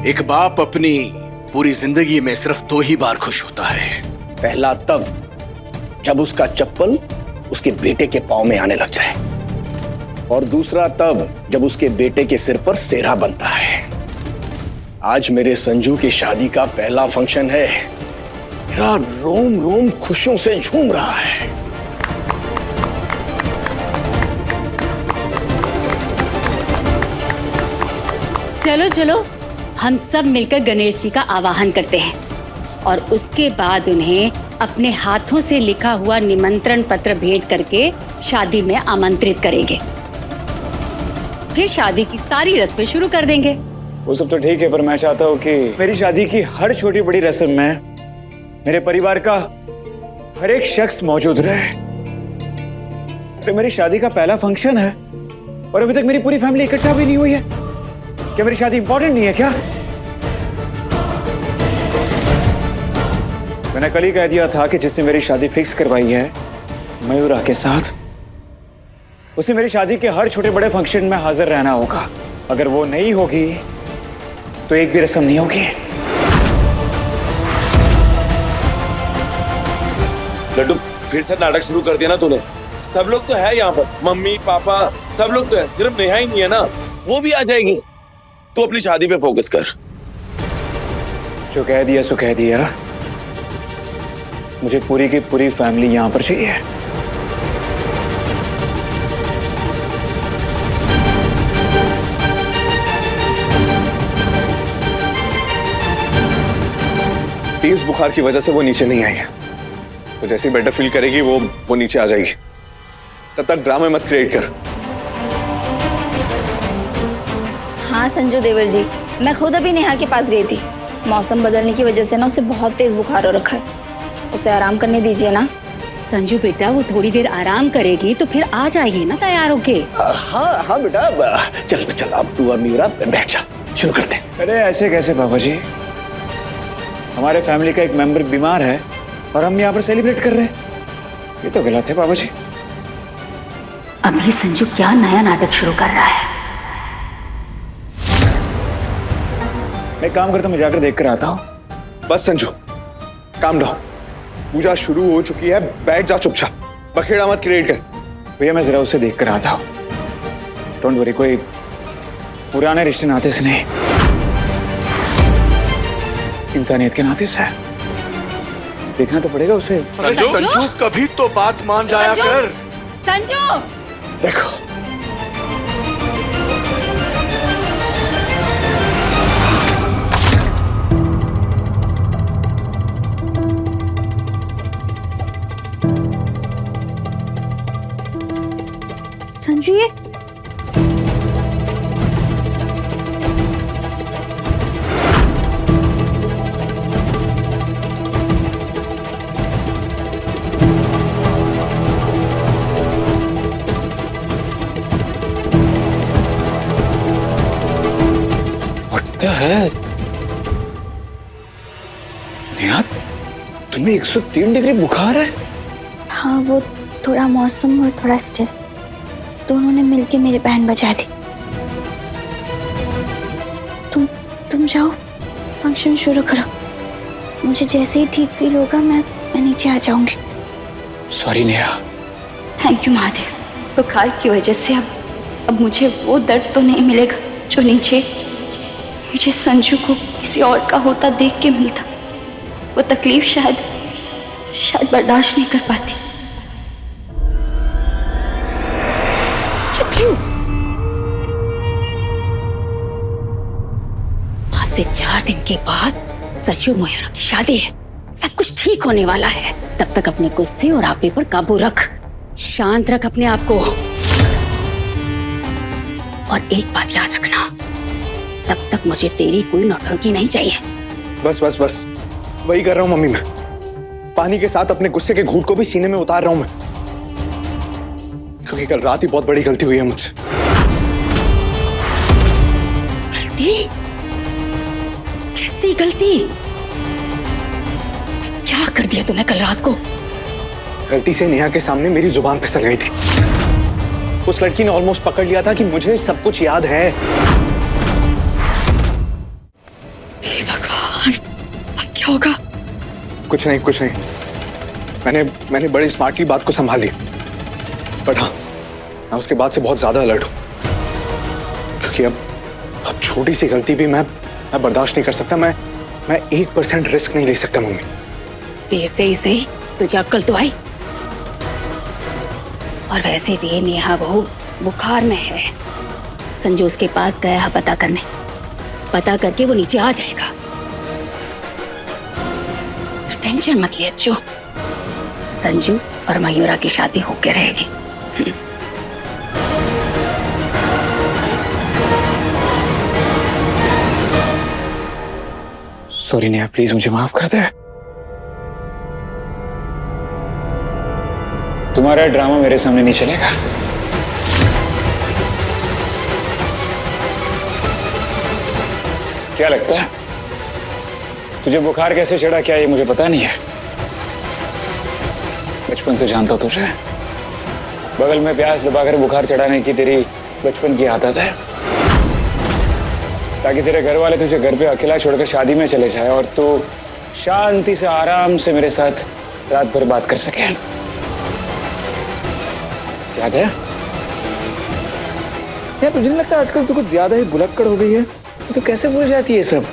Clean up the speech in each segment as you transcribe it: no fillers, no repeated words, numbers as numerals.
एक बाप अपनी पूरी जिंदगी में सिर्फ 2 ही बार खुश होता है। पहला तब जब उसका चप्पल उसके बेटे के पांव में आने लग जाए, और दूसरा तब जब उसके बेटे के सिर पर सेहरा बनता है। आज मेरे संजू की शादी का पहला फंक्शन है। मेरा रोम रोम खुशियों से झूम रहा है। चलो चलो, हम सब मिलकर गणेश जी का आवाहन करते हैं और उसके बाद उन्हें अपने हाथों से लिखा हुआ निमंत्रण पत्र भेंट करके शादी में आमंत्रित करेंगे। फिर शादी की सारी रस्में शुरू कर देंगे। वो सब तो ठीक है, पर मैं चाहता हूँ कि मेरी शादी की हर छोटी बड़ी रस्म में मेरे परिवार का हर एक शख्स मौजूद रहे। तो मेरी शादी का पहला फंक्शन है और अभी तक मेरी पूरी फैमिली इकट्ठा भी नहीं हुई है। क्या मेरी शादी इंपॉर्टेंट नहीं है क्या? मैंने कल ही कह दिया था कि जिसने मेरी शादी फिक्स करवाई है मयूरा के साथ, उसे मेरी शादी के हर छोटे बड़े फंक्शन में हाजिर रहना होगा। अगर वो नहीं होगी तो एक भी रस्म नहीं होगी। लड्डू, फिर से नाटक शुरू कर दिया ना तूने। सब लोग तो है यहाँ पर, मम्मी पापा सब लोग तो है, सिर्फ नेहा ही नहीं है ना, वो भी आ जाएगी। तू अपनी शादी पे फोकस कर। जो कह दिया सो कह दिया। मुझे पूरी की पूरी फैमिली यहाँ पर चाहिए। तेज बुखार की वजह से वो नीचे नहीं आई है, तो जैसे ही बेटर फील करेगी वो नीचे आ जाएगी। तब तक ड्रामे मत क्रिएट कर। हाँ संजू देवर जी, मैं खुद अभी नेहा के पास गई थी। मौसम बदलने की वजह से ना उसे बहुत तेज बुखार हो रखा है। उसे आराम करने दीजिए ना। संजू बेटा, वो थोड़ी देर आराम करेगी तो फिर आ जाएगी ना तैयार होके। हाँ हाँ बेटा, चल चल, अब तू और मीरा बैठ जा, शुरू करते हैं। अरे ऐसे कैसे बाबा जी? हमारे फैमिली का एक मेंबर बीमार है और हम यहाँ पर सेलिब्रेट कर रहे हैं। ये तो गलत है बाबा जी। अब ये संजू क्या नया नाटक शुरू कर रहा है? मैं एक काम करता हूँ, मैं जाकर देख कर आता हूँ। बस संजू, काम डाउन। पूजा शुरू हो चुकी है, बैठ जा चुपचाप, बखेड़ा मत क्रिएट कर। भैया मैं जरा उसे देख कर आता हूँ। डोंट वरी, कोई पुराने रिश्ते नाते से नहीं, इंसानियत के नाते से है। देखना तो पड़ेगा उसे। संजू, कभी तो बात मान जाया कर। संजू! देखो संजू, ये है नेहा, तुम्हें 103 डिग्री बुखार है? हाँ, वो थोड़ा मौसम और थोड़ा स्ट्रेस दोनों ने मिलके मेरी बैंड बजा दी। तुम जाओ, फंक्शन शुरू करो। मुझे जैसे ही ठीक फील होगा मैं नीचे आ जाऊंगी। Sorry Neha. Thank you Mahadev. बुखार की वजह से अब मुझे वो दर्द तो नहीं मिलेगा जो नीचे मुझे संजू को किसी और का होता देख के मिलता। वो तकलीफ शायद बर्दाश्त नहीं कर पाती। आज से 4 दिन के बाद संजू मयूरा की शादी है। सब कुछ ठीक होने वाला है। तब तक अपने गुस्से और आपे पर काबू रख, शांत रख अपने आप को। और एक बात याद रखना, तब तक मुझे तेरी कोई नौटंकी नहीं चाहिए। बस बस बस, वही कर रहा हूँ मम्मी। मैं पानी के साथ अपने गुस्से के घूंट को भी सीने में उतार रहा हूं मैं, क्योंकि कल रात ही बहुत बड़ी गलती हुई है मुझसे। गलती? कैसी गलती? क्या कर दिया तूने कल रात को? गलती से नेहा के सामने मेरी जुबान फिसल गई थी। उस लड़की ने ऑलमोस्ट पकड़ लिया था कि मुझे सब कुछ याद है। होगा? कुछ नहीं कुछ नहीं, मैंने बड़ी स्मार्टली बात को संभाल लिया। बट हाँ, मैं उसके बाद से बहुत ज्यादा अलर्ट हूं, क्योंकि अब छोटी सी गलती भी मैं बर्दाश्त नहीं कर सकता। मैं 1% रिस्क नहीं ले सकता मम्मी। देर से ही सही, तुझे अक्ल तो आई। और वैसे भी नेहा बहू बुखार में है। संजू उसके पास गया है पता करके वो नीचे आ जाएगा। तो टेंशन मत ले अच्छू, संजू और मयूरा की शादी होके रहेगी। सॉरी नेहा, प्लीज मुझे माफ कर दे। तुम्हारा ड्रामा मेरे सामने नहीं चलेगा। क्या लगता है तुझे बुखार कैसे चढ़ा, क्या ये मुझे पता नहीं है? बचपन से जानता हूं तुझे, बगल में प्यास दबाकर बुखार चढ़ाने की तेरी बचपन की आदत है, ताकि तेरे घर वाले तुझे घर पे अकेला छोड़कर शादी में चले जाए और तू शांति से आराम से मेरे साथ रात भर बात कर सके। याद है? यार तुझे नहीं लगता आजकल तू कुछ ज्यादा ही भुलक्कड़ हो गई है? तो कैसे भूल जाती है सब?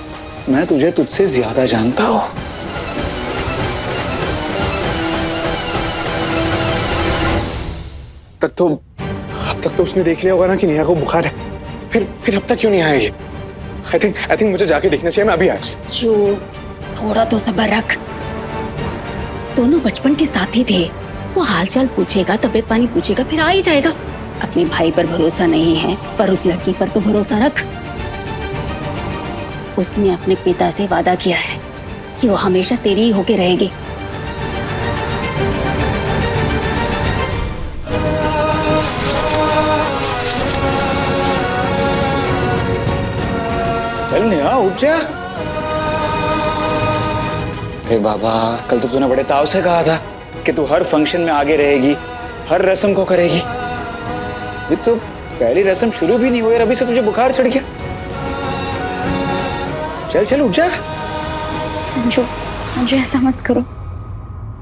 मैं तुझे तुझसे ज्यादा जानता हूं। अब तक तो उसने देख लिया होगा ना कि नेहा को बुखार है। फिर अब तक क्यों नहीं आया ये? आई थिंक मुझे जाके देखना चाहिए। मैं अभी आया। जो थोड़ा तो सब्र रख, दोनों बचपन के साथी थे। वो हालचाल पूछेगा, तबीयत पानी पूछेगा, फिर आ ही जाएगा। अपने भाई पर भरोसा नहीं है, पर उस लड़की पर तो भरोसा रख। उसने अपने पिता से वादा किया है कि वो हमेशा तेरी ही होके रहेगी। चल नेहा उठ जा। अरे बाबा, कल तो तूने बड़े ताव से कहा था कि तू हर फंक्शन में आगे रहेगी, हर रस्म को करेगी। ये तो पहली रस्म शुरू भी नहीं हुई और अभी से तुझे बुखार चढ़ गया। चल उठ जा। संजू ऐसा मत करो,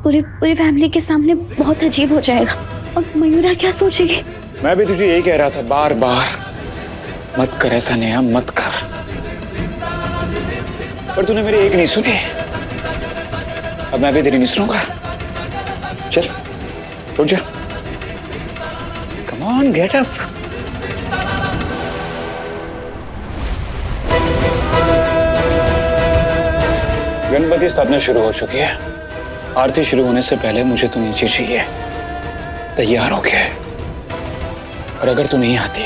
पूरी फैमिली के सामने बहुत अजीब हो जाएगा। और मयूरा क्या सोचेगी? मैं भी तुझे यही कह रहा था बार बार, मत कर ऐसा नेहा, मत कर। पर तूने मेरी एक नहीं सुनी, अब मैं भी तेरी नहीं सुनूंगा। चल उठ जा। Come on, get up. Ganpati स्थापना शुरू हो चुकी है। आरती शुरू होने से पहले मुझे तू नीचे चाहिए। तैयार हो गया है? और अगर तू नहीं आती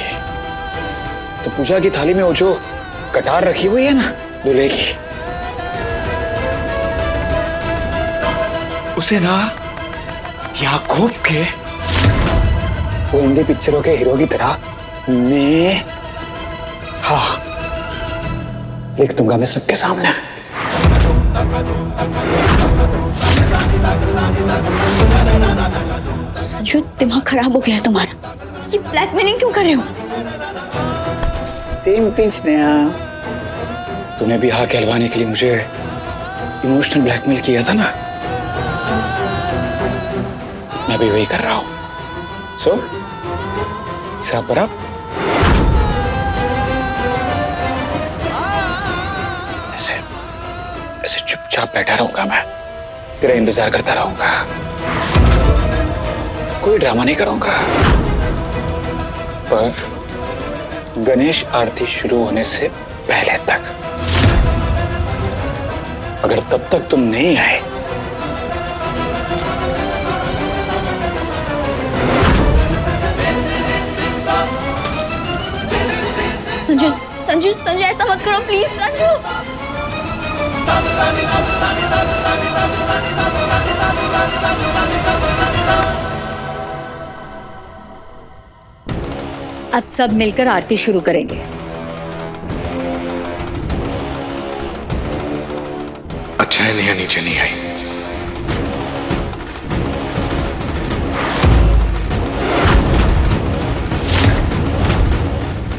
तो पूजा की थाली में वो जो कटार रखी हुई है ना दूल्हे की, उसे ना यहाँ घोप के वो हिंदी पिक्चरों के हीरो की तरह लिख दूंगा मैं सबके सामने। संजू, दिमाग खराब हो गया है तुम्हारा। ये ब्लैकमेलिंग क्यों कर रहे हो? सेम थिंग नेहा, तूने भी हाँ कहलवाने के लिए मुझे इमोशनल ब्लैकमेल किया था ना, मैं भी वही कर रहा हूं। सो सब बराबर ऐसे चुपचाप बैठा रहूंगा, मैं तेरा इंतजार करता रहूंगा, कोई ड्रामा नहीं करूंगा। पर गणेश आरती शुरू होने से पहले तक अगर तब तक तुम नहीं आए संजू ऐसा मत करो प्लीज। संजू अब सब मिलकर आरती शुरू करेंगे। अच्छा है नेहा नीचे नहीं आई।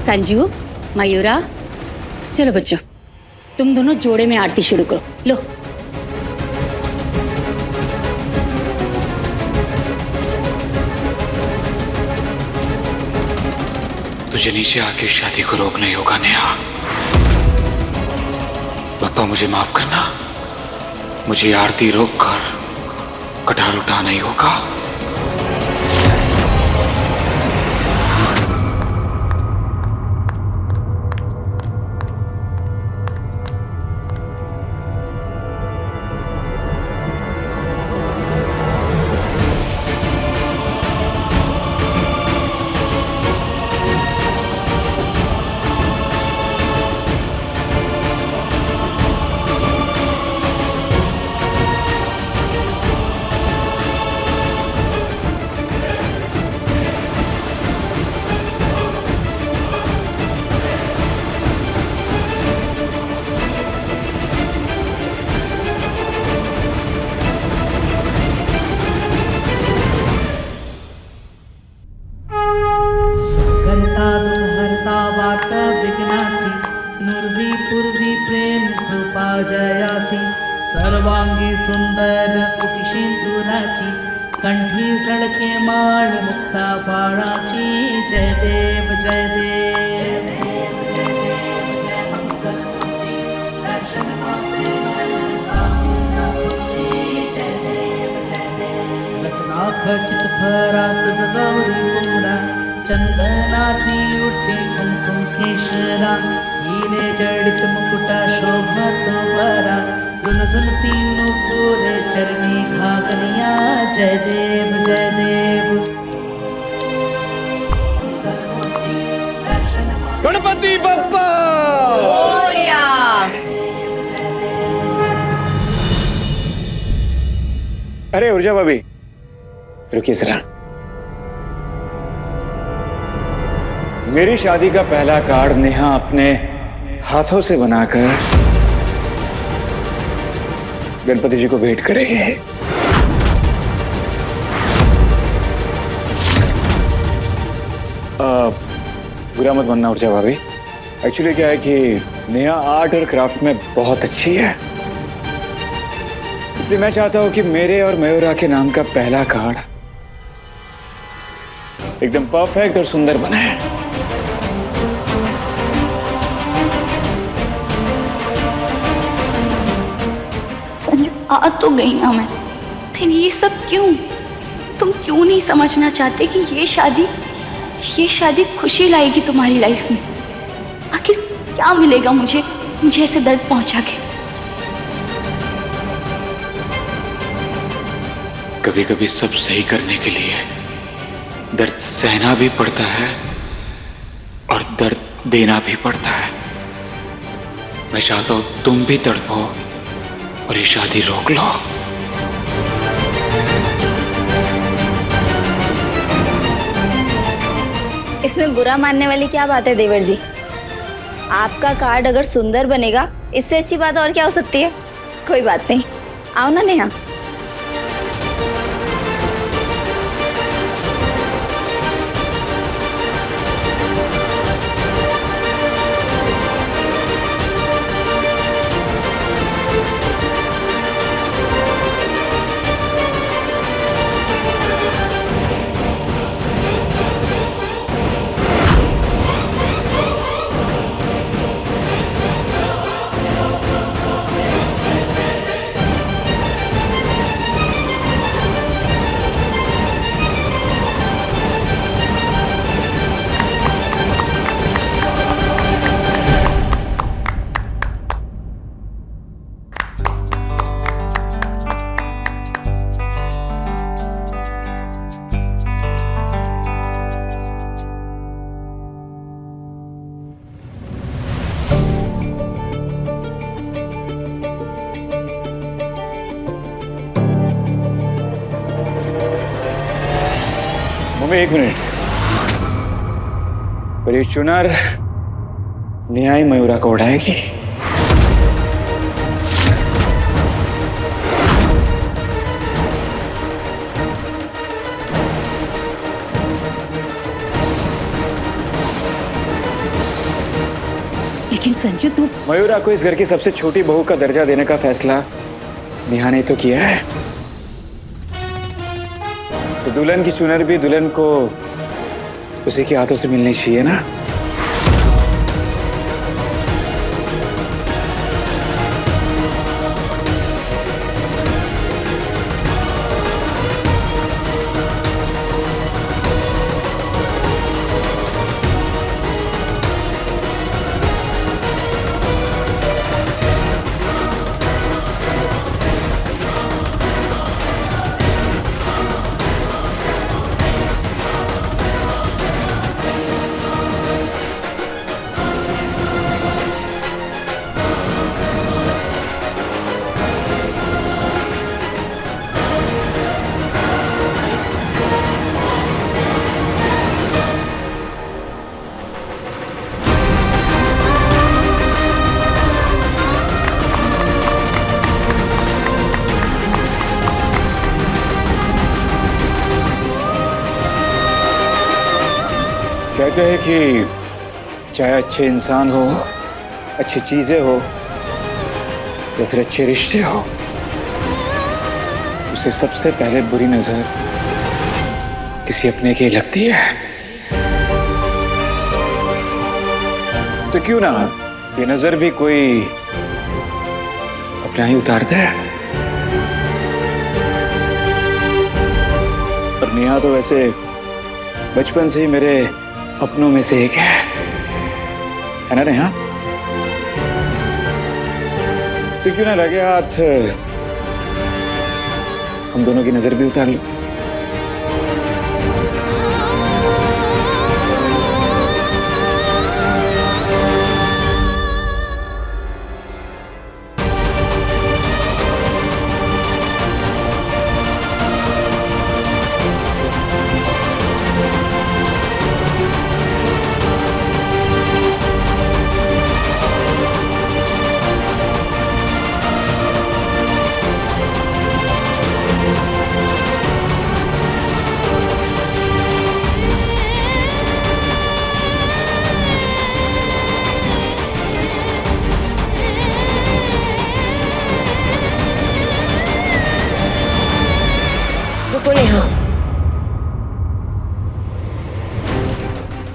संजू, मयूरा, चलो बच्चों, तुम दोनों जोड़े में आरती शुरू करो। लो तुझे नीचे आके शादी को रोक नहीं होगा नेहा। पापा मुझे माफ करना, मुझे आरती रोक कर कटार उठा नहीं होगा। करता दुर्हरता वार्ता विघ्नाची नुर्वी पूर्वी प्रेम कृपा जयाची सर्वांगी सुंदर उकिशिंदुराची कंठी सळके माळ मुक्ता फाळाची जय देव जय देव रत्नाख चितफरा तुझ गौरी कुमरा चंदनाची उठी कुंकुम केशरा हिने जडित मुकुटा शोभत बरा रुनझुनती नुपुरे चरणी घागरिया जय देव जय देव गणपति बप्पा। अरे ऊर्जा भाभी रुकिए जरा। मेरी शादी का पहला कार्ड नेहा अपने हाथों से बनाकर गणपति जी को भेंट करेगी। बुरा मत मानना ऊर्जा भाभी, एक्चुअली क्या है कि नेहा आर्ट और क्राफ्ट में बहुत अच्छी है, इसलिए मैं चाहता हूं कि मेरे और मयूरा के नाम का पहला कार्ड एकदम परफेक्ट और सुंदर बने। संजू आ तो गई ना मैं, फिर ये सब क्यों? तुम क्यों नहीं समझना चाहते कि ये शादी खुशी लाएगी तुम्हारी लाइफ में? आखिर क्या मिलेगा मुझे ऐसे दर्द पहुंचा के? कभी कभी सब सही करने के लिए दर्द सहना भी पड़ता है और दर्द देना भी पड़ता है। मैं चाहता हूं तुम भी तड़पो और ये शादी रोक लो। इसमें बुरा मानने वाली क्या बात है देवर जी? आपका कार्ड अगर सुंदर बनेगा इससे अच्छी बात और क्या हो सकती है? कोई बात नहीं, आओ ना नेहा। एक मिनट, पर ये चुनार न्याय मयूरा को उड़ाएगी। लेकिन संजू तू मयूरा को इस घर की सबसे छोटी बहू का दर्जा देने का फैसला नेहा ने तो किया है, तो दुल्हन की चुनर भी दुल्हन को उसी के हाथों से मिलनी चाहिए ना। कहते हैं कि चाहे अच्छे इंसान हो, अच्छी चीजें हो या फिर अच्छे रिश्ते हो, उसे सबसे पहले बुरी नजर किसी अपने की लगती है। तो क्यों ना ये नजर भी कोई अपना ही उतारता है। और नेहा तो वैसे बचपन से ही मेरे अपनों में से एक है ना नेहा? तो क्यों ना लगे हाथ हम दोनों की नजर भी उतार लो। रुको नेहा,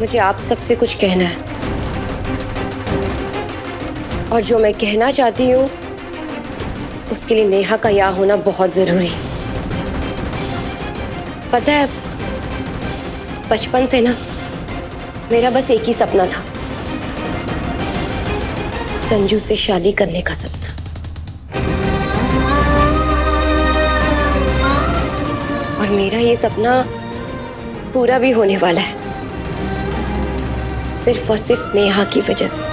मुझे आप सबसे कुछ कहना है और जो मैं कहना चाहती हूँ उसके लिए नेहा का यहाँ होना बहुत जरूरी। पता है, बचपन से ना मेरा बस एक ही सपना था, संजू से शादी करने का सपना। और मेरा ये सपना पूरा भी होने वाला है, सिर्फ और सिर्फ नेहा की वजह से।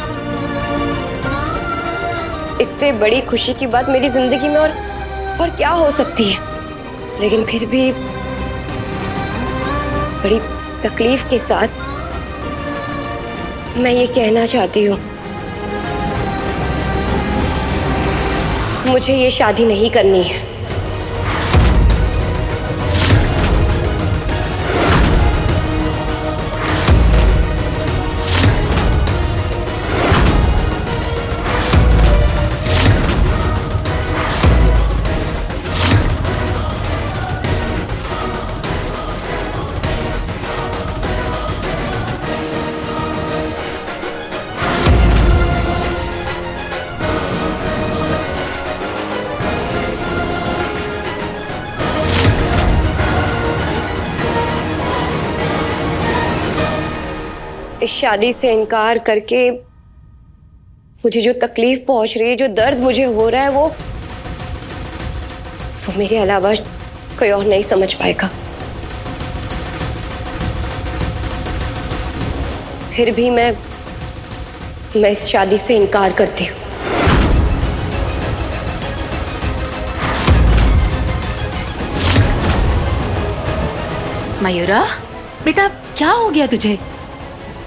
इससे बड़ी खुशी की बात मेरी जिंदगी में और क्या हो सकती है। लेकिन फिर भी बड़ी तकलीफ के साथ मैं ये कहना चाहती हूँ, मुझे ये शादी नहीं करनी है। इस शादी से इनकार करके मुझे जो तकलीफ पहुंच रही है, जो दर्द मुझे हो रहा है, वो मेरे अलावा कोई और नहीं समझ पाएगा। फिर भी मैं इस शादी से इनकार करती हूँ। मयूरा, बेटा क्या हो गया तुझे?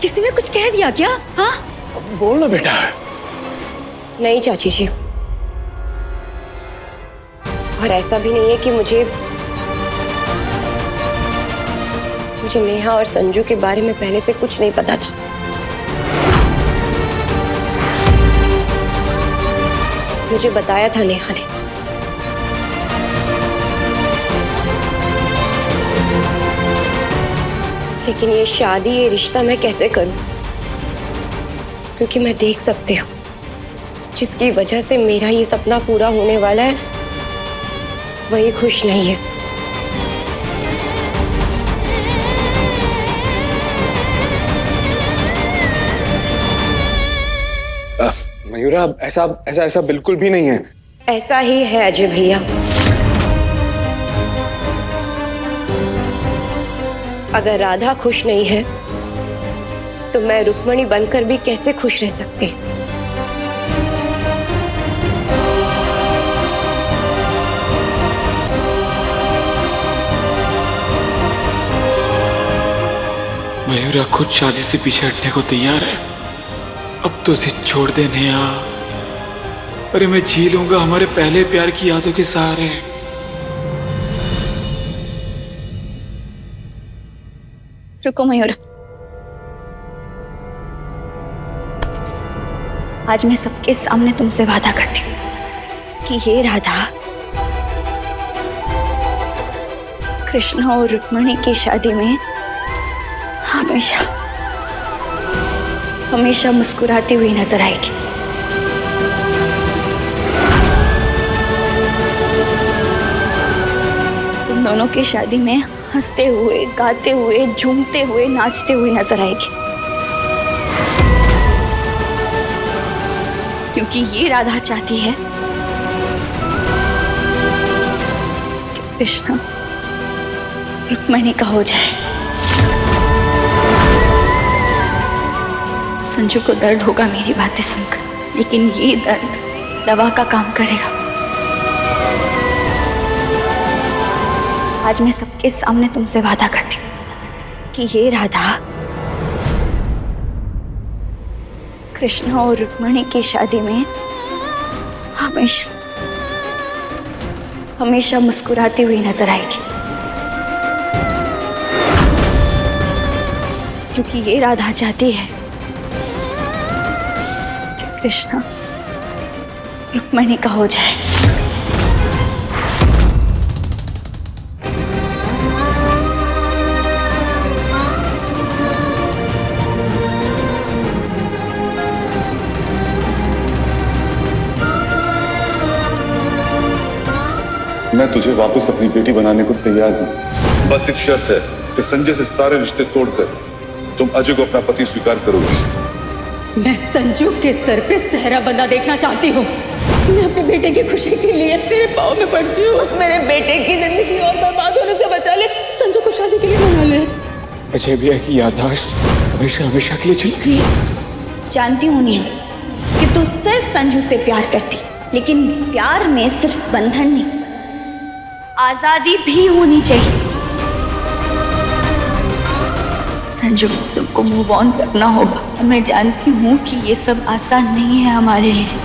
किसी ने कुछ कह दिया क्या? हाँ, बोल ना बेटा। नहीं चाची जी, और ऐसा भी नहीं है कि मुझे नेहा और संजू के बारे में पहले से कुछ नहीं पता था। मुझे बताया था नेहा ने। लेकिन ये शादी, ये रिश्ता मैं कैसे करूं? क्योंकि मैं देख सकती हूँ जिसकी वजह से मेरा ये सपना पूरा होने वाला है वही खुश नहीं है। मयूरा, ऐसा ऐसा ऐसा बिल्कुल भी नहीं है। ऐसा ही है अजय भैया। अगर राधा खुश नहीं है तो मैं रुक्मणी बनकर भी कैसे खुश रह सकती? मयूरा खुद शादी से पीछे हटने को तैयार है। अब तो उसे छोड़ दे नेहा। अरे मैं जी लूंगा हमारे पहले प्यार की यादों के सहारे। रुको मयूरा, आज मैं सबके सामने तुमसे वादा करती हूँ कि ये राधा कृष्ण और रुक्मिणी की शादी में हमेशा हमेशा मुस्कुराती हुई नजर आएगी। तुम दोनों की शादी में हंसते हुए, गाते हुए, झूमते हुए, नाचते हुए नजर आएगी, क्योंकि ये राधा चाहती है कि कृष्ण रुक्मिणी का हो जाए। संजू को दर्द होगा मेरी बातें सुनकर, लेकिन ये दर्द दवा का काम करेगा। आज मैं सबके सामने तुमसे वादा करती हूँ कि ये राधा कृष्ण और रुक्मिणी की शादी में हमेशा हमेशा मुस्कुराती हुई नजर आएगी, क्योंकि ये राधा चाहती है कि कृष्ण रुक्मिणी का हो जाए। मैं तुझे वापस अपनी बेटी बनाने को तैयार हूँ। बस एक शर्त है कि संजय से सारे रिश्ते तोड़कर तुम अजय को अपना पति स्वीकार करोगी। मैं संजू के सर पे सहरा बंधा देखना चाहती हूँ। मैं अपने बेटे की खुशी के लिए तेरे पाँव में पड़ती हूँ। मेरे बेटे की जिंदगी और बर्बाद होने से बचा ले। संजू को शादी के लिए मना ले। अजय भैया की याददाश्त हमेशा हमेशा के लिए चली गई। जानती हूँ नील कि तू सिर्फ संजू से प्यार करती, लेकिन प्यार में सिर्फ बंधन नहीं, आजादी भी होनी चाहिए। संजू, तुमको मूव ऑन करना होगा। मैं जानती हूँ कि ये सब आसान नहीं है हमारे लिए।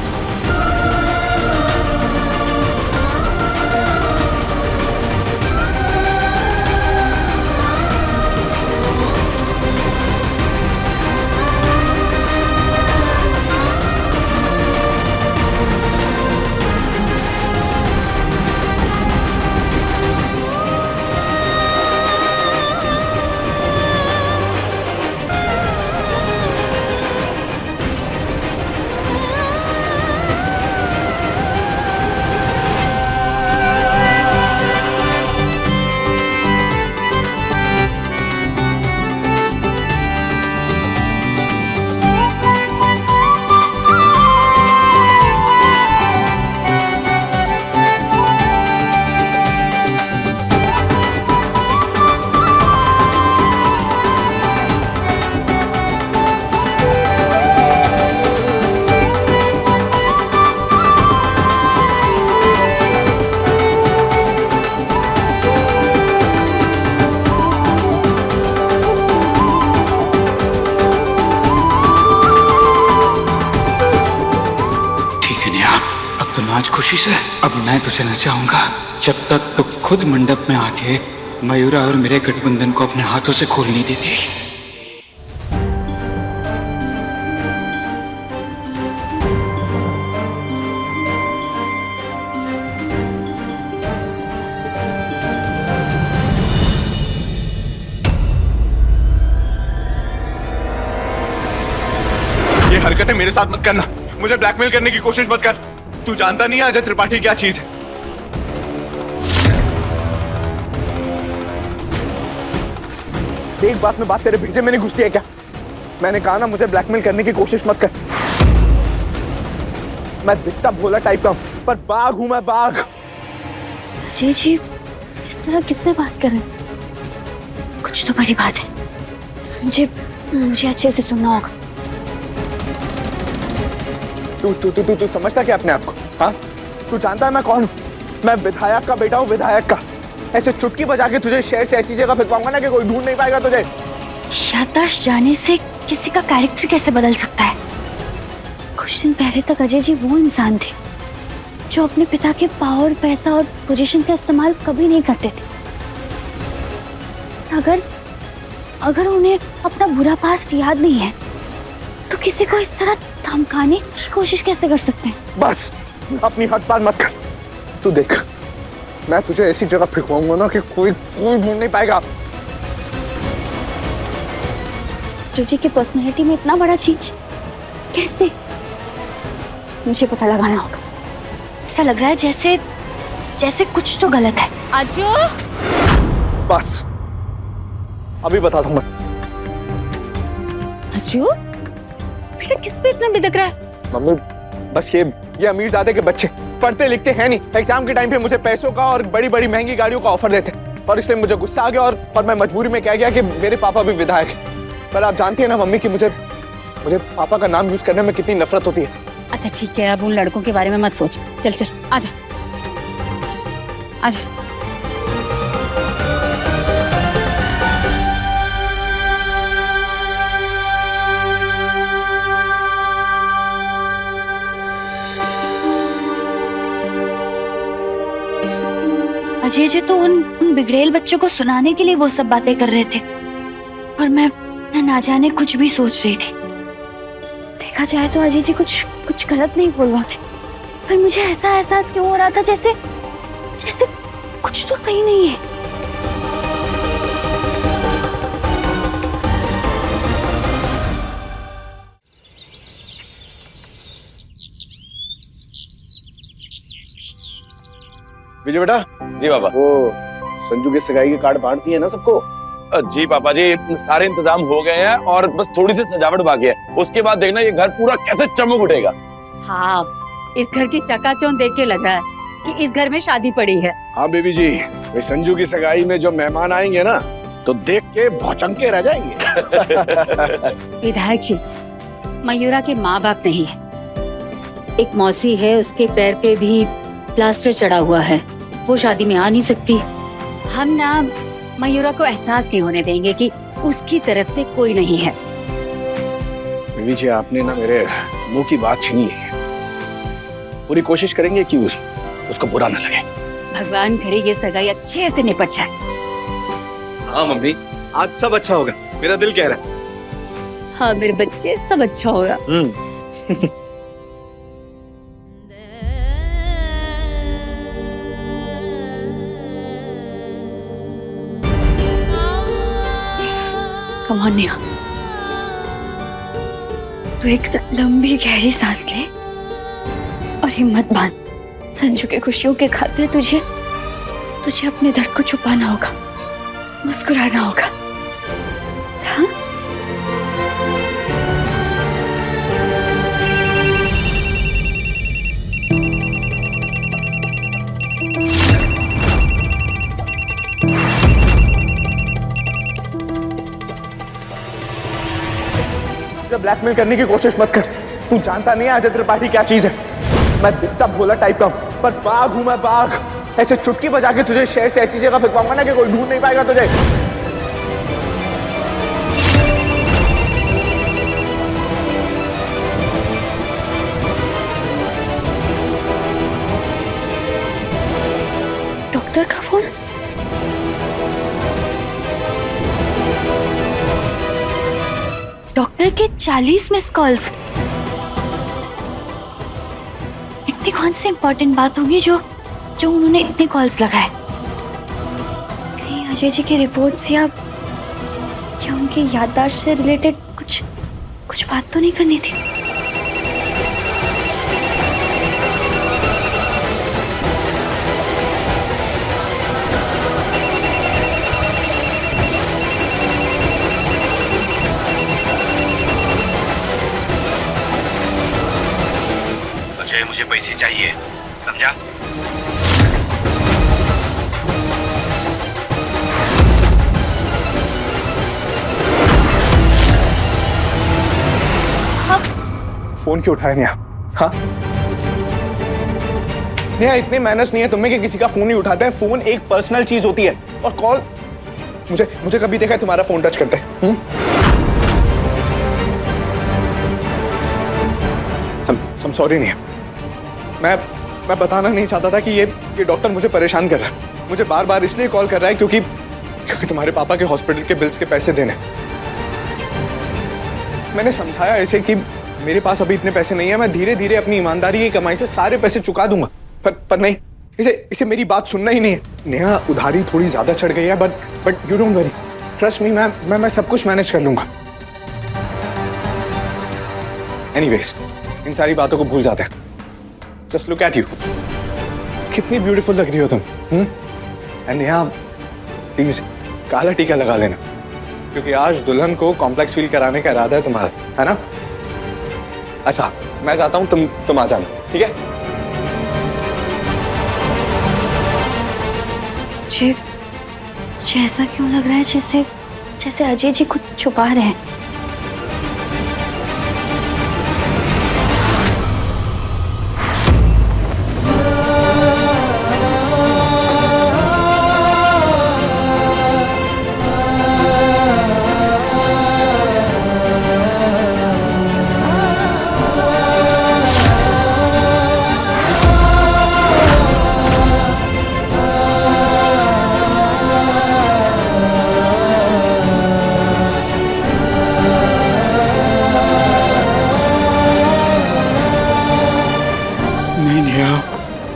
आज खुशी से अब मैं तुझे नचाऊंगा, जब तक तू खुद मंडप में आके मयूरा और मेरे गठबंधन को अपने हाथों से खोल नहीं देती। हरकतें मेरे साथ मत करना, मुझे ब्लैकमेल करने की कोशिश मत कर। तू जानता नहीं है अजय त्रिपाठी क्या चीज है। एक बात में बात तेरे भेजे मैंने घुस दिया क्या? मैंने कहा ना मुझे ब्लैकमेल करने की कोशिश मत कर। मैं दिखता भोला टाइप का हूं, पर बाघ हूं मैं, बाघ। अजय जी इस तरह किससे बात कर रहे हैं? कुछ तो बड़ी बात है, मुझे अच्छे से सुनना होगा। तू समझता क्या अपने आप को? हाँ, तू जानता है मैं कौन हूँ? मैं विधायक का बेटा हूँ, विधायक का। ऐसे चुटकी बजा के तुझे शहर से ऐसी जगह फिरवाऊंगा ना कि कोई ढूंढ नहीं पाएगा तुझे। याददाश्त जाने से किसी का कैरेक्टर कैसे बदल सकता है? कुछ दिन पहले तक अजय जी वो इंसान थे जो अपने पिता के पावर, पैसा और पोजीशन का इस्तेमाल कभी नहीं करते थे। अगर उन्हें अपना बुरा पास्ट याद नहीं है तो किसी को इस तरह धमकाने की कोशिश कैसे कर सकते हैं? बस अपनी हद पार मत कर। तू देख, मैं तुझे ऐसी जगह फिरवाऊंगा ना कि कोई ढूंढ नहीं पाएगा। जी की पर्सनैलिटी में इतना बड़ा चेंज कैसे? मुझे पता लगाना होगा। ऐसा लग रहा है जैसे कुछ तो गलत है। अजू, बस अभी बता दूंगा। अजू बेटा किस पे इतना बिदक रहा है? मम्मी बस ये अमीरजादे के बच्चे पढ़ते लिखते हैं नहीं। एग्जाम के टाइम पे मुझे पैसों का और बड़ी बड़ी महंगी गाड़ियों का ऑफर देते, और इसलिए मुझे गुस्सा आ गया और मैं मजबूरी में कह गया कि मेरे पापा भी विधायक हैं। पर आप जानती है ना मम्मी कि मुझे पापा का नाम यूज करने में कितनी नफरत होती है। अच्छा ठीक है, अब उन लड़कों के बारे में मत सोच। चल आजा आजा। अजय जी तो उन बिगड़ेल बच्चों को सुनाने के लिए वो सब बातें कर रहे थे, और मैं ना जाने कुछ भी सोच रही थी। देखा जाए तो अजय जी कुछ गलत नहीं बोल रहे थे, पर मुझे ऐसा एहसास क्यों हो रहा था जैसे कुछ तो सही नहीं है। विजय बेटा। जी पापा। वो संजू के सगाई के कार्ड बांट दिए ना सबको? जी पापा जी, सारे इंतजाम हो गए हैं और बस थोड़ी सी सजावट बाकी है। उसके बाद देखना ये घर पूरा कैसे चमक उठेगा। हाँ, इस घर की चकाचौंध देख के लग रहा है कि इस घर में शादी पड़ी है। हाँ बेबी जी, वे संजू की सगाई में जो मेहमान आएंगे ना तो देख के भौचक्के रह जाएंगे। विधायक जी, मयूरा के माँ बाप नहीं है। एक मौसी है, उसके पैर पे भी प्लास्टर चढ़ा हुआ है, वो शादी में आ नहीं सकती। हम ना मयूरा को एहसास नहीं होने देंगे कि उसकी तरफ से कोई नहीं है। बेबी जी, आपने ना मेरे मुंह की बात छीन ली है। पूरी कोशिश करेंगे कि उसको बुरा न लगे। भगवान करे ये सगाई अच्छे से निपट जाए। हाँ मम्मी, आज सब अच्छा होगा, मेरा दिल कह रहा है। हाँ मेरे बच्चे, सब अच्छा होगा। कम ऑन नेहा, तू एक लंबी गहरी सांस ले और हिम्मत बांध। संजू की खुशियों के खातिर तुझे अपने दर्द को छुपाना होगा, मुस्कुराना होगा। हाँ? ब्लैकमेल करने की कोशिश मत कर। तू जानता नहीं है अजय त्रिपाठी क्या चीज है। मैं दिखता भोला टाइप का हूं, पर बाघ हूं मैं, बाघ। ऐसे चुटकी बजा के तुझे शहर से ऐसी जगह फिरवाऊंगा ना कि कोई ढूंढ नहीं पाएगा तुझे। डॉक्टर का फोन। डॉक्टर के 40 मिस कॉल्स। इतनी कौन सी इंपॉर्टेंट बात होगी जो उन्होंने इतने कॉल्स लगाए? कहीं अजय जी की रिपोर्ट्स या उनकी याददाश्त से रिलेटेड कुछ बात तो नहीं करनी थी? मुझे पैसे चाहिए, समझा? फोन क्यों उठाया नेहा? हाँ नेहा, इतने मैनर्स नहीं है तुम्हें कि किसी का फोन नहीं उठाते हैं। फोन एक पर्सनल चीज होती है, और कॉल मुझे कभी देखा है तुम्हारा फोन टच करते हैं? हम सॉरी नहीं है। मैं बताना नहीं चाहता था कि ये डॉक्टर मुझे परेशान कर रहा है। मुझे बार बार इसलिए कॉल कर रहा है क्योंकि तुम्हारे पापा के हॉस्पिटल के बिल्स के पैसे देने। मैंने समझाया इसे कि मेरे पास अभी इतने पैसे नहीं है, मैं धीरे धीरे अपनी ईमानदारी की कमाई से सारे पैसे चुका दूंगा, पर नहीं, इसे मेरी बात सुनना ही नहीं है। नेहा, उधारी थोड़ी ज्यादा चढ़ गई है, but you don't worry, trust me, मैं सब कुछ मैनेज कर लूंगा। एनीवेज, इन सारी बातों को भूल जाते हैं। जस्ट लुक एट यू, कितनी ब्यूटीफुल लग रही हो तुम। एंड नेहा, प्लीज काला टीका लगा लेना, क्योंकि आज दुल्हन को कॉम्प्लेक्स फील कराने का इरादा है तुम्हारा, है ना? अच्छा, मैं जाता हूँ, तुम आ जाना, ठीक है? मुझे ऐसा क्यों लग रहा है जैसे अजय जी कुछ छुपा रहे हैं।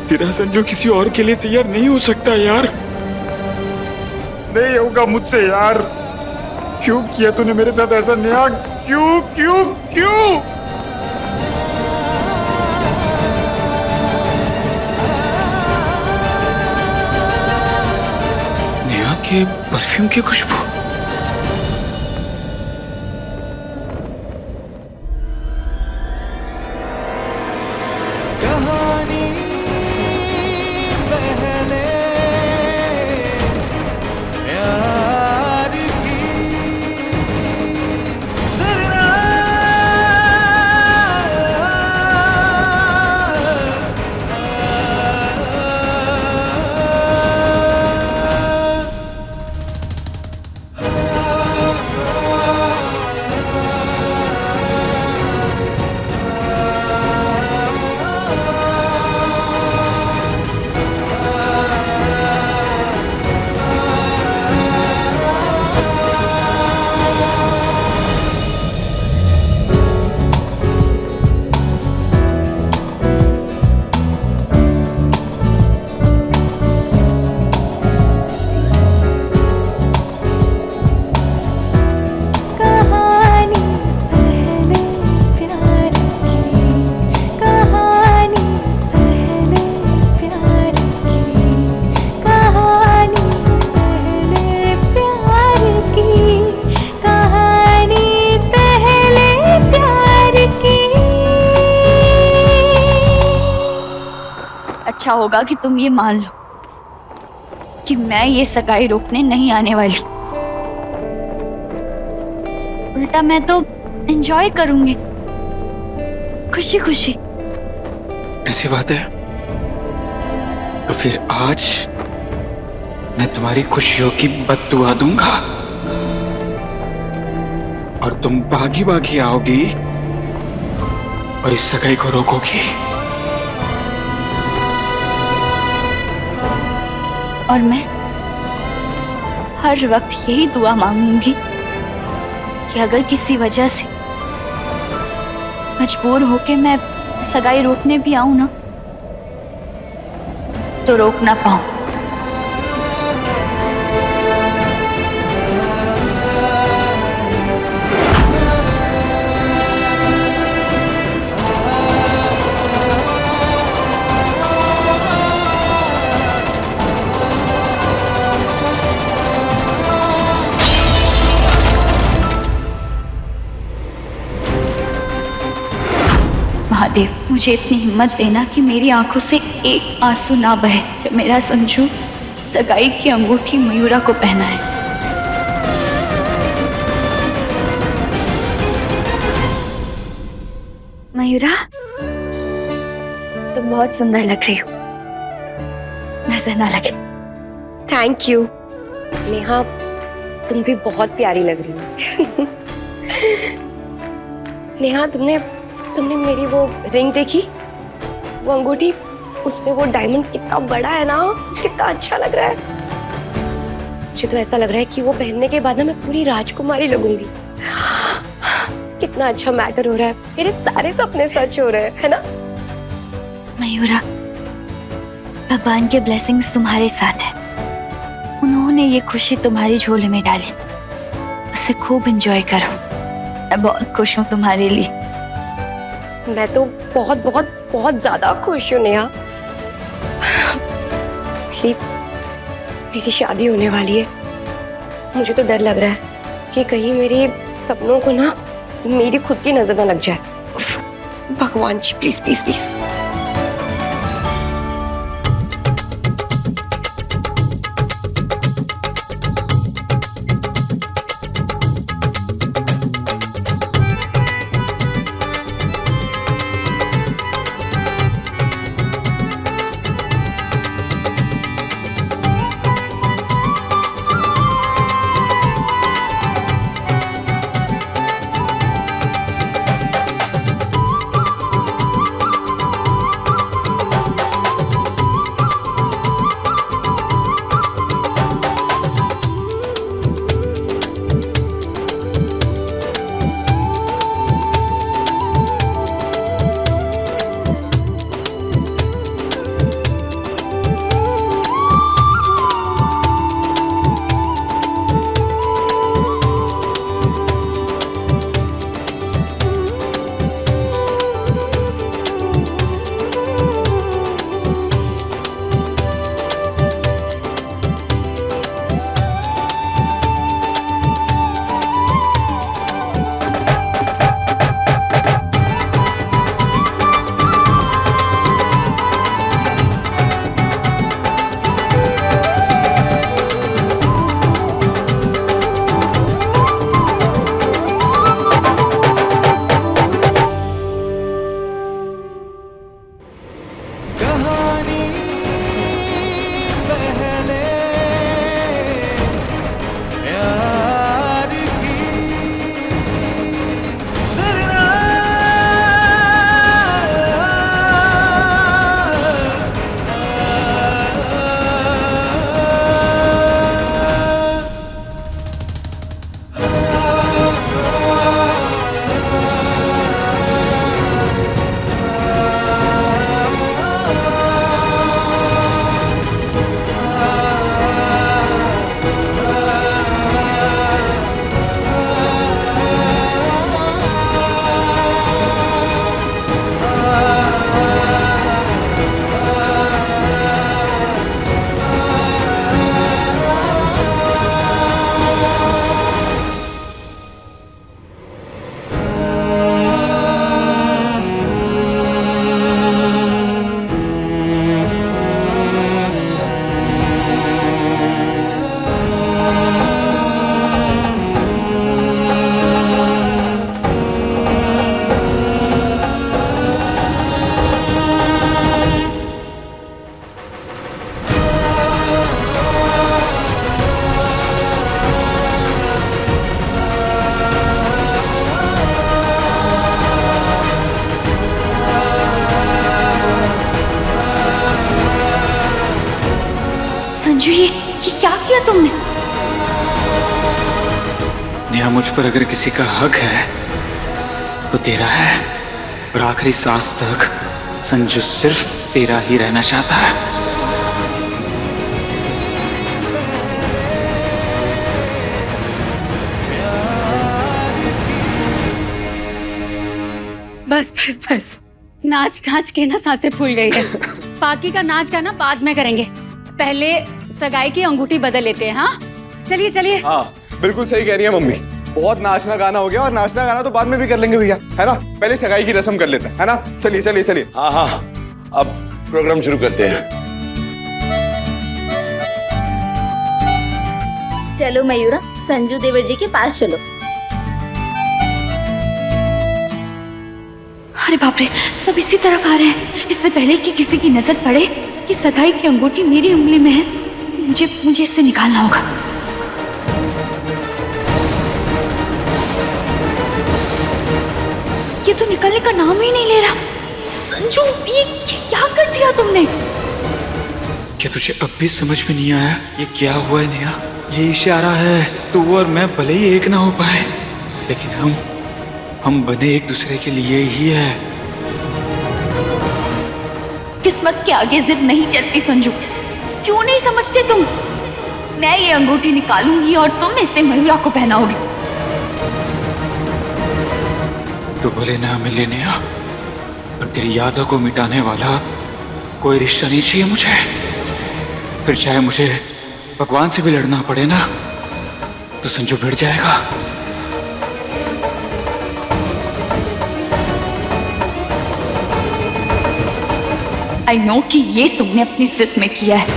तेरा संजू किसी और के लिए तैयार नहीं हो सकता यार, नहीं होगा मुझसे यार। क्यों किया तूने मेरे साथ ऐसा नेहा? क्यों क्यों क्यों? नेहा के परफ्यूम की खुशबू। अच्छा होगा कि तुम ये मान लो कि मैं ये सगाई रोकने नहीं आने वाली। उल्टा मैं तो एंजॉय करूंगी, खुशी खुशी। ऐसी बात है तो फिर आज मैं तुम्हारी खुशियों की बद्दुआ दूंगा और तुम भागी भागी आओगी और इस सगाई को रोकोगी। और मैं हर वक्त यही दुआ मांगूंगी कि अगर किसी वजह से मजबूर होके मैं सगाई रोकने भी आऊं ना, तो रोक ना पाऊं। महादेव, मुझे इतनी हिम्मत देना कि मेरी आंखों से एक आंसू ना बहे जब मेरा संजू सगाई की अंगूठी मयूरा को पहना है। मयूरा, तुम बहुत सुंदर लग रही हो, नजर ना लगे। थैंक यू नेहा, तुम भी बहुत प्यारी लग रही हो। नेहा, तुमने मेरी वो रिंग देखी, वो अंगूठी, उसमें वो डायमंड कितना बड़ा है ना, कितना अच्छा लग रहा है। मुझे तो ऐसा लग रहा है कि वो पहनने के बाद ना मैं पूरी राजकुमारी लगूंगी। कितना अच्छा मैटर हो रहा है, मेरे सारे सपने सच हो रहे हैं, है ना? मयूरा, भगवान के ब्लेसिंग्स तुम्हारे साथ है। उन्होंने ये खुशी तुम्हारी झोली में डाली, उसे खूब एंजॉय करो। मैं बहुत खुश हूँ तुम्हारे लिए। मैं तो बहुत बहुत बहुत ज्यादा खुश हूँ नेहा। मेरी शादी होने वाली है। मुझे तो डर लग रहा है कि कहीं मेरे सपनों को ना मेरी खुद की नजर ना लग जाए। भगवान जी, प्लीज प्लीज प्लीज। संजू, ये क्या किया तुमने? नेहा, मुझ पर अगर किसी का हक है तो तेरा है, और आखिरी सांस तक संजू सिर्फ तेरा ही रहना चाहता है। बस बस बस, नाच नाच के ना सांसें फूल गई है। बाकी का नाच का ना बाद में करेंगे, पहले सगाई की अंगूठी बदल लेते हैं। हाँ चलिए चलिए। हाँ बिल्कुल सही कह रही है मम्मी, बहुत नाचना गाना हो गया, और नाचना गाना तो बाद में भी कर लेंगे भैया, है ना? पहले सगाई की रस्म कर लेते हैं, है ना? चलिए चलिए चलिए। हाँ हाँ, अब प्रोग्राम शुरू करते हैं। चलो मयूरा, संजू देवर जी के पास चलो। अरे बाप रे, सब इसी तरफ आ रहे हैं। इससे पहले कि किसी की नजर पड़े कि सगाई की अंगूठी मेरी उंगली में है, मुझे इससे निकालना होगा। ये तो निकलने का नाम ही नहीं ले रहा। संजू, ये क्या कर दिया तुमने? क्या तुझे अब भी समझ में नहीं आया ये क्या हुआ है नेहा? ये इशारा है। तू और मैं भले ही एक ना हो पाए, लेकिन हम बने एक दूसरे के लिए ही है। किस्मत के आगे जिद नहीं चलती संजू, क्यों नहीं समझते तुम? मैं ये अंगूठी निकालूंगी और तुम इसे मयूरा को पहनाओगी। तो भले ना मिले नेहा, पर तेरी यादों को मिटाने वाला कोई रिश्ता नहीं चाहिए मुझे। फिर चाहे मुझे भगवान से भी लड़ना पड़े ना, तो संजू भिड़ जाएगा। आई नो कि ये तुमने अपनी जिद में किया है।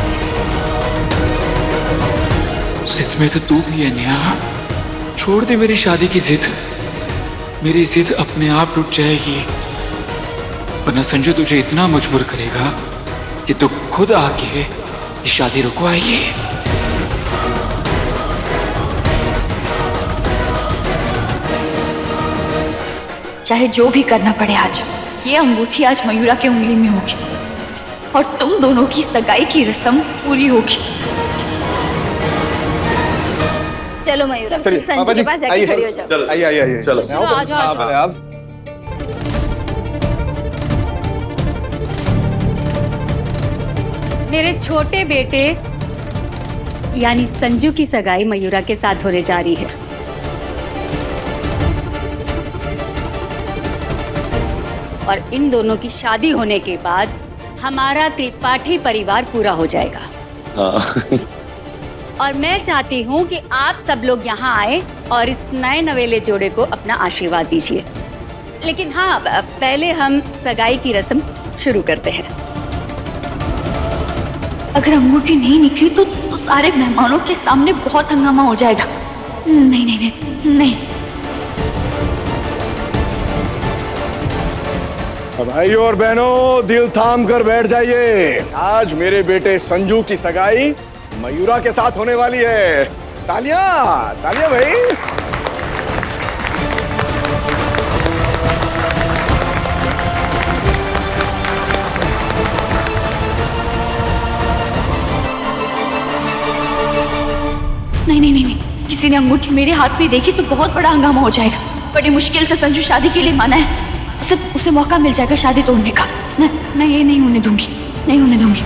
जिद में तो तू भी है नेहा। छोड़ दे मेरी शादी की जिद। मेरी जिद अपने आप टूट जाएगी, वरना संजू तुझे इतना मजबूर करेगा कि तू खुद आके ये शादी रुकवाएगी। चाहे जो भी करना पड़े, आज ये अंगूठी आज मयूरा की उंगली में होगी और तुम दोनों की सगाई की रस्म पूरी होगी। चलो मयूरा, चलिए संजू पापा के जी, पास जाके आइए। खड़ी हो जाओ। चलो आइए आइए आइए। चलो। आप मेरे छोटे बेटे यानी संजू की सगाई मयूरा के साथ होने जा रही है। और इन दोनों की शादी होने के बाद हमारा त्रिपाठी परिवार पूरा हो जाएगा। हाँ। और मैं चाहती हूँ कि आप सब लोग यहाँ आए और इस नए नवेले जोड़े को अपना आशीर्वाद दीजिए। लेकिन हाँ, पहले हम सगाई की रस्म शुरू करते हैं। अगर अंगूठी नहीं निकली तो सारे मेहमानों के सामने बहुत हंगामा हो जाएगा। नहीं नहीं नहीं नहीं। भाइयों और बहनों, दिल थाम कर बैठ जाइए। आज मेरे बेटे संजू की सगाई मयूरा के साथ होने वाली है। तालियां तालियां भाई। नहीं नहीं नहीं नहीं, किसी ने अंगूठी मेरे हाथ में देखी तो बहुत बड़ा हंगामा हो जाएगा। बड़ी मुश्किल से संजू शादी के लिए माना है। उसे मौका मिल जाएगा शादी तोड़ने का। मैं ये नहीं होने दूंगी, नहीं होने दूंगी।